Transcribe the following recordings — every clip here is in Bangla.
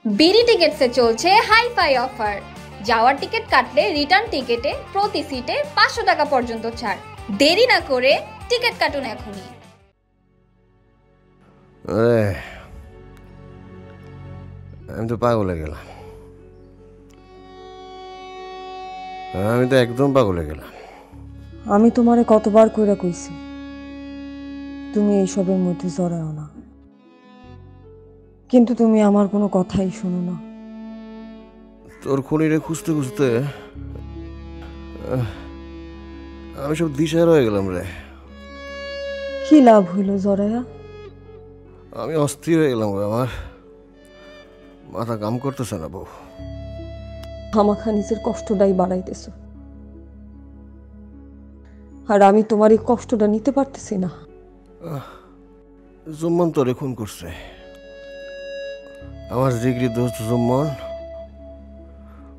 বিডি টিকেটসে চলছে হাই-ফাই অফার। যাওয়ার টিকিট কাটলে রিটার্ন টিকেটে প্রতি সিটে 500 টাকা পর্যন্ত ছাড়। দেরি না করে টিকিট কাটুন এখনই। আমি তো পাগল হয়ে গেলাম, আমি তো একদম পাগল হয়ে গেলাম। আমি তোমারে কতবার কইরা কইছি তুমি এইসবের মধ্যে জড়াও না, কিন্তু তুমি আমার কোনো কথাই শোনো না। তোর খুনিরে খুঁজতে খুঁজতে আমি সব দিশাহারা হয়ে গেলাম রে। কি লাভ হইল জড়াইয়া? আমি অস্থির হয়ে গেলাম, আমার মাথা কাম করতেছে না বউ। আমাখা নিজের কষ্টটাই বাড়াইতেছ, আর আমি তোমার এই কষ্টটা নিতে পারতেছি না। জুম্মন তোরে খুন করছে, আমার জিগরি দোস্ত জুম্মন,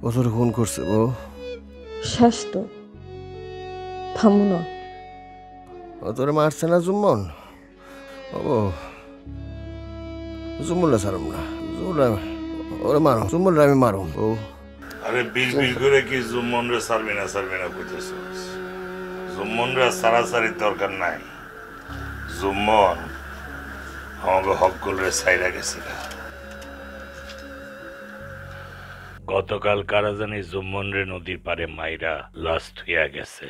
ও তোরে খুন করছে বউ। শেষ তো, থামো না। ও তোরে মারছে না জুম্মন? ও জুম্মনরা ছাড়ুম না, ওরে মারো, জুম্মনরা আমি মারুম ও। আরে বিড় করে কি জুম্মনরা ছাড়বি না কইতেছিস? জুম্মনরা সারাসারির দরকার নাই। জুম্মন আমাকে হকগুলোরে ছাইরা গেছিল। গতকাল কারা জানি জুম্মনরে নদীর পারে মাইরা লাশ থুইয়া গেছে।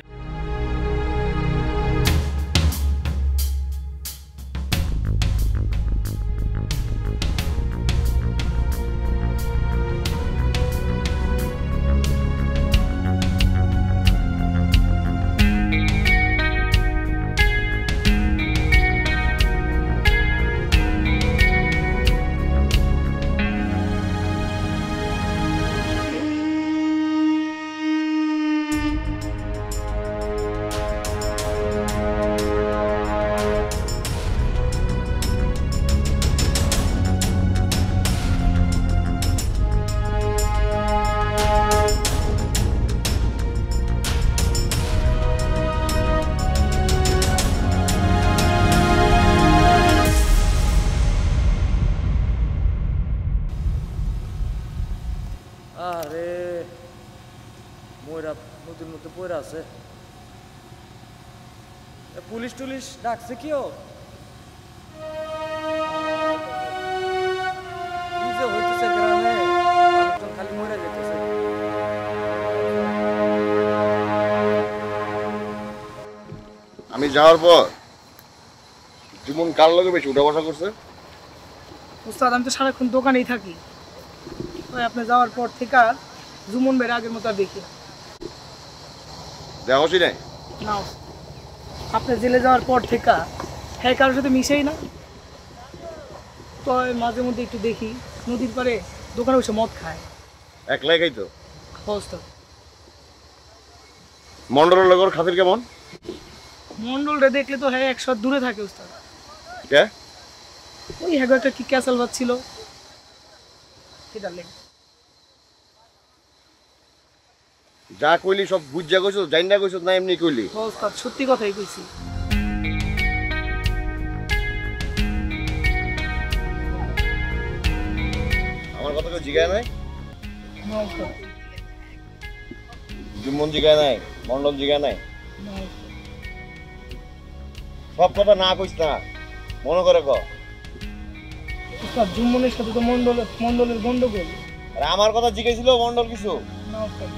আরে ময়রা নদীর মধ্যে পড়ে আছে। পুলিশ টুলিশ ডাকছে কেউ? কি যে হইতেছে গ্রামে, মানুষজন খালি মরে যেতেছে। আমি যাওয়ার পর জীবন কার লগে বেশি উঠা বসা করছে? উস্তাদ আমি তো সারাক্ষণ দোকানেই থাকি, আপনি যাওয়ার পর থেকে জুমন বের আগের মতো আর দেখি দেখছি নাই না। আপনি জেলে যাওয়ার পর থেকে হ্যাঁ কারোর সাথে মিশেই না, তো মাঝে মধ্যে একটু দেখি নদীর পারে দোকানে বসে মদ খায়। একলাই খাই তো? উস্তাদ মন্ডলের লগর খাতির কেমন? মন্ডলটা দেখলে তো হ্যাঁ 100 দূরে থাকে উস্তাদ। কে? ওই হ্যাঁ একটা কি ক্যাসেল বাজছিল সেটা লেগে। যা কইলি সব বুঝা কইছো, জাইনা কইছো না এমনি কইলি? উস্তাদ সত্যি কথাই কইছি। আমার কথা কেউ জিগায় নাই? না উস্তাদ, জুম্মন জিগায় নাই, মন্ডল জিগায় নাই? না উস্তাদ। সব কথা না কইস না, মনে করে ক। উস্তাদ জুম্মনের সাথে তো মন্ডলের গন্ডগোল। আর আমার কথা জিগাইছিল মন্ডল কিছু? না উস্তাদ।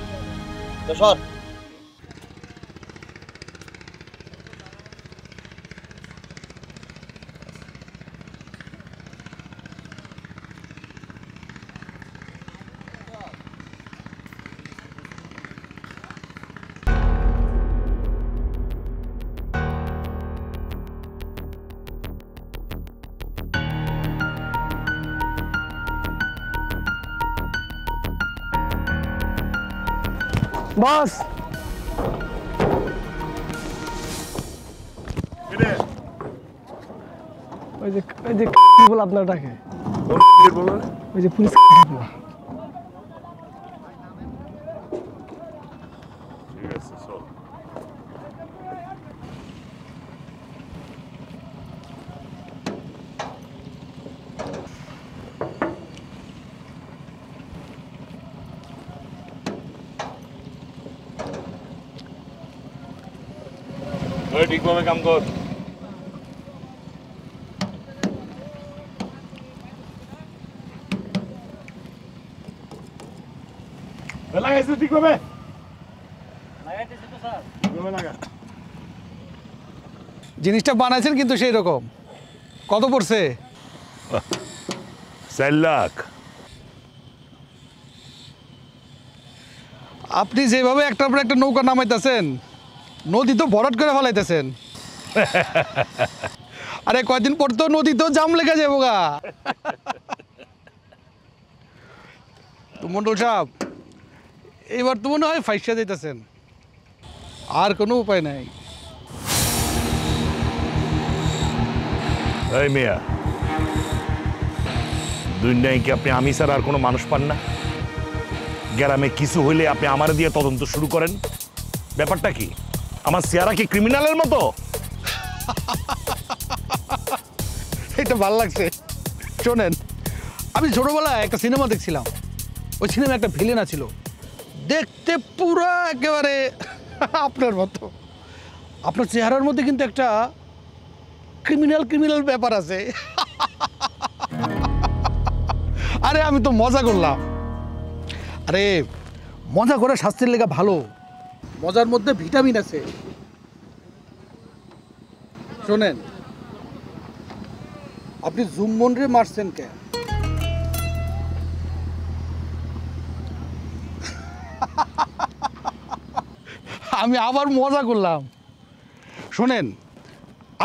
তো সর। বস ওই যে বল আপনার ডাকে, ওই যে পুলিশ। ঠিকভাবে কাম কর। লাগাইছিস ঠিকভাবে? জিনিসটা বানাইছেন কিন্তু সেই রকম। কত পড়ছে? 4 লাখ। আপনি যেভাবে একটার পর একটা নৌকা নামাইতেছেন, নদী তো ভরাট করে ফেলাইতেছেন। আরে কয়দিন পর তো নদী তো জাম লেগে যাবো গা। তো মন্ডল সাহেব, এবার তো মনে হয় ফাইসা যাইতেছেন, আর কোনো উপায় নাই। এই মিয়া, দুনিয়ায় কি আপনি আমি স্যার আর কোনো মানুষ পান না? গ্রামে কিছু হইলে আপনি আমার দিয়ে তদন্ত শুরু করেন। ব্যাপারটা কি? আমার চেহারা কি ক্রিমিনালের মতো? এটা ভালো লাগছে। শোনেন, আমি ছোটবেলায় একটা সিনেমা দেখছিলাম। ওই সিনেমা একটা ভিলেন ছিল, দেখতে পুরো একেবারে আপনার মতো। আপনার চেহারার মধ্যে কিন্তু একটা ক্রিমিনাল ব্যাপার আছে। আরে আমি তো মজা করলাম। আরে মজা করে স্বাস্থ্যের লেগে ভালো, মজার মধ্যে ভিটামিন আছে। শোনেন, আপনি জুম্মন রে মারছেন কে? আমি আবার মজা করলাম। শোনেন,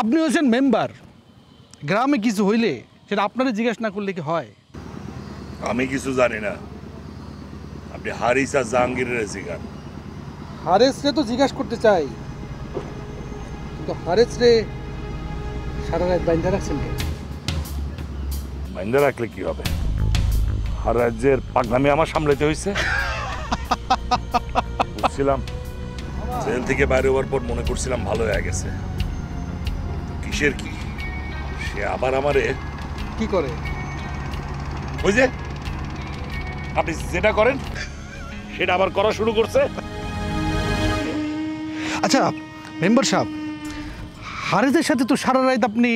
আপনি হচ্ছেন মেম্বার, গ্রামে কিছু হইলে সেটা আপনারা জিজ্ঞেস না করলে কি হয়? আমি কিছু জানি না। আপনি হারিসা জাহাঙ্গীরের জিগান। হারেস রে তো জিজ্ঞাসা করতে চাই, কিন্তু হারেস রে সারা রাত বাইন্ধা রাখছেন কে? মাইন্ডে রাখলে কি হবে? আর রাজ্যের পাগলামি আমার সামলাতে হয়েছে। বুঝছিলাম জেল থেকে বাইরে হওয়ার পর মনে করছিলাম ভালো হয়ে গেছে। কিসের কি? সে আবার আমারে কি করে? ওই যে আপনি যেটা করেন সেটা আবার করা শুরু করছে। আচ্ছা মেম্বার সাহেব, হারেসের সাথে তো সারা রাত আপনি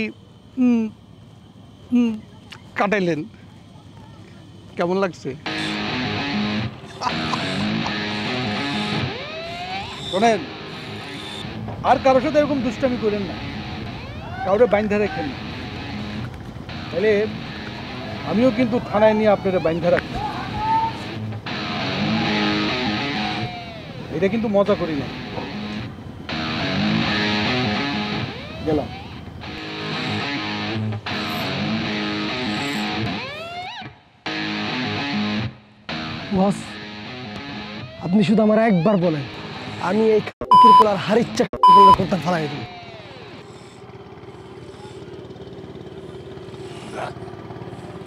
কাটাইলেন, কেমন লাগছে? শোনেন, আর কারোর সাথে এরকম দুষ্টামি করেন না, কাউরে বাইন্ধা রাখেন না, তাহলে আমিও কিন্তু থানায় নিয়ে আপনারা বাইন্ধা রাখি। এটা কিন্তু মজা করি না। গেলাম। বস, আপনি শুধু আমার একবার বলেন, আমি এই পোলার হারির চাকরি করতে ফালাই দিই।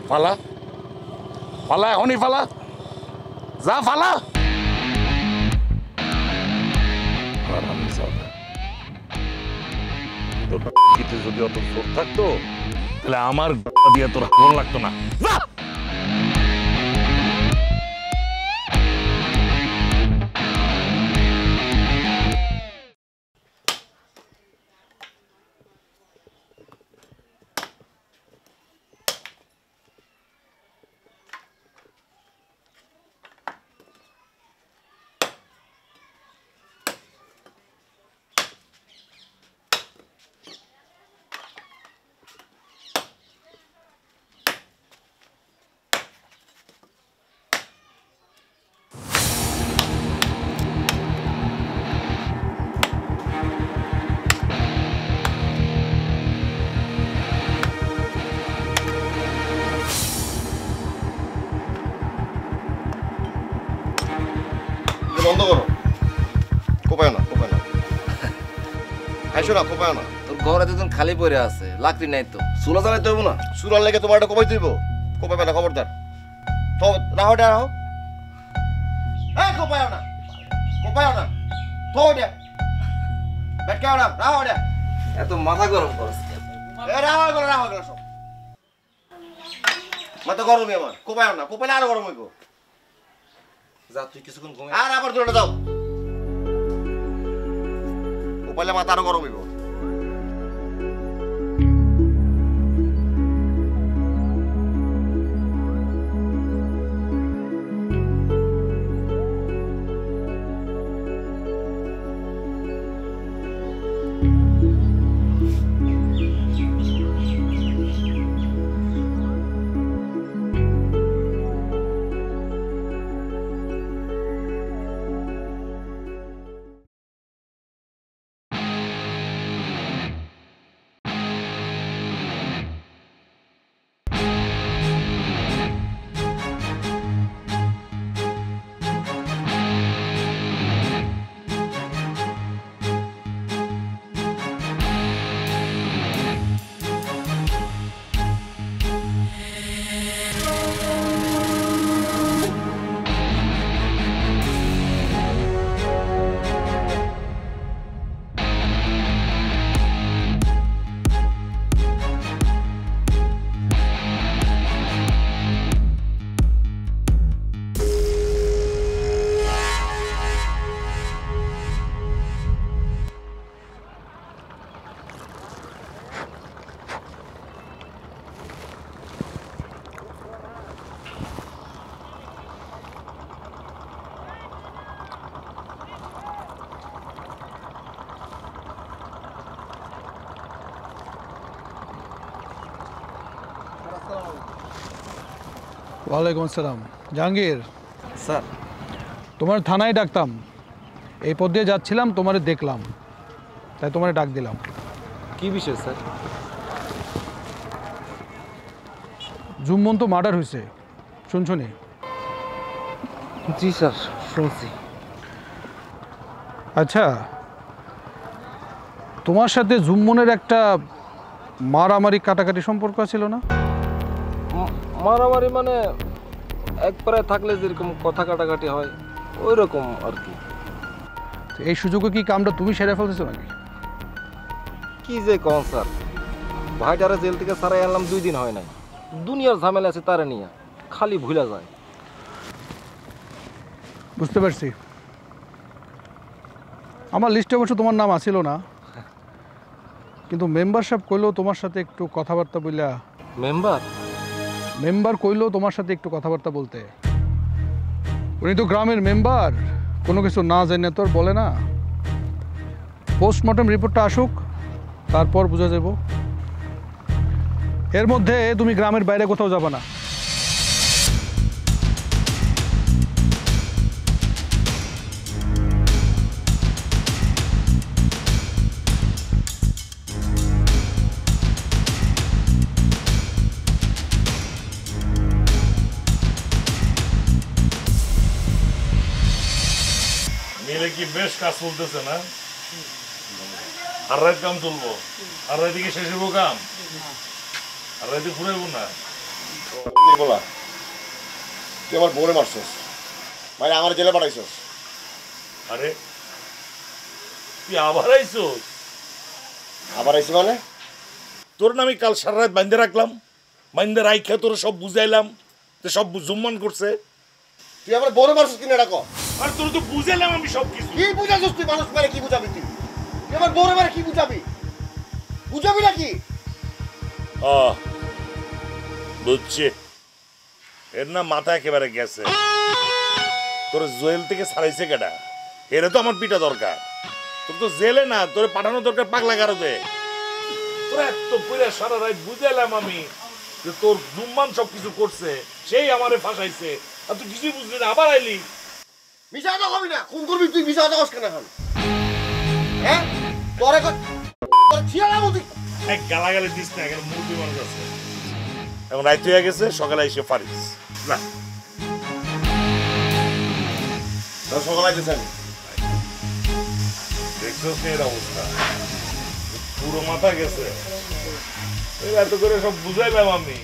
ফালা ফালা, এখনই ফালা, যা ফালা। তোর যদি অত জোর থাকতো তাহলে আমার দিয়ে তোর ভালো লাগতো না। যা। বন্ধ করো, কোপায় না, কোপায় না, আইসো না, কোপায় না। তোর ঘরে দুজন খালি পড়ে আছে, লাকড়ি নাই তো, চুলা জ্বালাইতে হইব না? সুরার লেগে তোমার এটা কোপাই দিব, কোপাবে না, খবরদার। তো রাহো এটা রাহো, হ্যাঁ কোপায় না, কোপায় না, তো ওটা বেটকাও না, রাহো এটা। এত মাথা গরম করছ রাহো করো, রাহো করো, সব মাথা গরমই আমার, কোপায় না, কোপাইলে আরো গরম হইব। যা তুই কিছুক্ষণ ঘুমে। আর আবার দৌড়ে যাও, কোপাইলে মাথা আরো গরম হইব। ওয়ালাইকুম আসসালাম। জাহাঙ্গীর স্যার তোমার থানায় ডাকতাম, এই পথ দিয়ে যাচ্ছিলাম, তোমারে দেখলাম, তাই তোমারে ডাক দিলাম। কি বিষয় স্যার? জুম্মন তো মার্ডার হয়েছে, শুনছো নি? জি স্যার শুনছি। আচ্ছা, তোমার সাথে জুম্মনের একটা মারামারি কাটাকাটি সম্পর্ক ছিল না? মারামারি মানে একবারে থাকলে যেরকম কথা কাটাকাটি হয় ওই রকম আর কি। এই সুযোগে কি কামটা তুমি সেরে ফেলতেছো নাকি? কি যে কন স্যার, ভাইটারে জেল থেকে সারাই আনলাম 2 দিন হয় নাই, দুনিয়ার ঝামেলা আছে তারে নিয়ে, খালি ভুলা যায়। বুঝতে পারছি, আমার লিস্টে অবশ্য তোমার নাম আসিল না, কিন্তু মেম্বারশিপ কইলেও তোমার সাথে একটু কথাবার্তা বললা। মেম্বার কইলেও তোমার সাথে একটু কথাবার্তা বলতে। উনি তো গ্রামের মেম্বার, কোনো কিছু না জানে তোর বলে না। পোস্টমর্টম রিপোর্টটা আসুক, তারপর বোঝা যাব। এর মধ্যে তুমি গ্রামের বাইরে কোথাও যাবে না। মিলে কি বেশ কাজ চলতেছে না? আর রাত কাম চলবো, আর রাতে কি শেষ হবো কাম? আর রাতে ঘুরাইবো না। বলা তুই আমার বোরে মারছস, মানে আমার জেলে পাঠাইছস। আরে তুই আবার আইছস? আবার আইছি মানে? তোর না আমি কাল সারা রাত বান্ধে রাখলাম, বান্ধে রাইখা তোর সব বুঝাইলাম, তো সব জুম্মান করছে। তুই আমার বোরে মারছস কিনা এটা কর। আর তোর তো বুঝাইলাম আমি সব কিছু। কি বুঝাছস তুই? মানুষ মেরে কি বুঝাবি তুই? তুই আমার বোরে মেরে কি বুঝাবি? বুঝাবি নাকি? বুঝছি, এর না মাথা একেবারে গেছে। তোর জেল থেকে ছাড়াইছে কেডা? এর তো আমার পিটা দরকার। তোর তো জেলে না, তোর পাঠানো দরকার পাগলা গারদে। তোর এত পুরা সারা রাত বুঝাইলাম আমি যে তোর জুম্মান সব কিছু করছে, সেই আমারে ফাঁসাইছে, আর তুই কিছুই বুঝলি না, আবার আইলি। মিশা কথা কবি না, খুন করবি তুই, মিশা কথা কস কেন এখন? হ্যাঁ তোর এখন তোর ছিড়া না বুঝি। এক গালাগালি দিস না, এখন মুরগি মানুষ আছে। এখন রাইত হয়ে গেছে, সকালে এসে পারিস না। তোর সকাল আইতেছে আমি। দেখছিস না এর অবস্থা? পুরো মাথা গেছে। এত করে সব বুঝাইলাম আমি।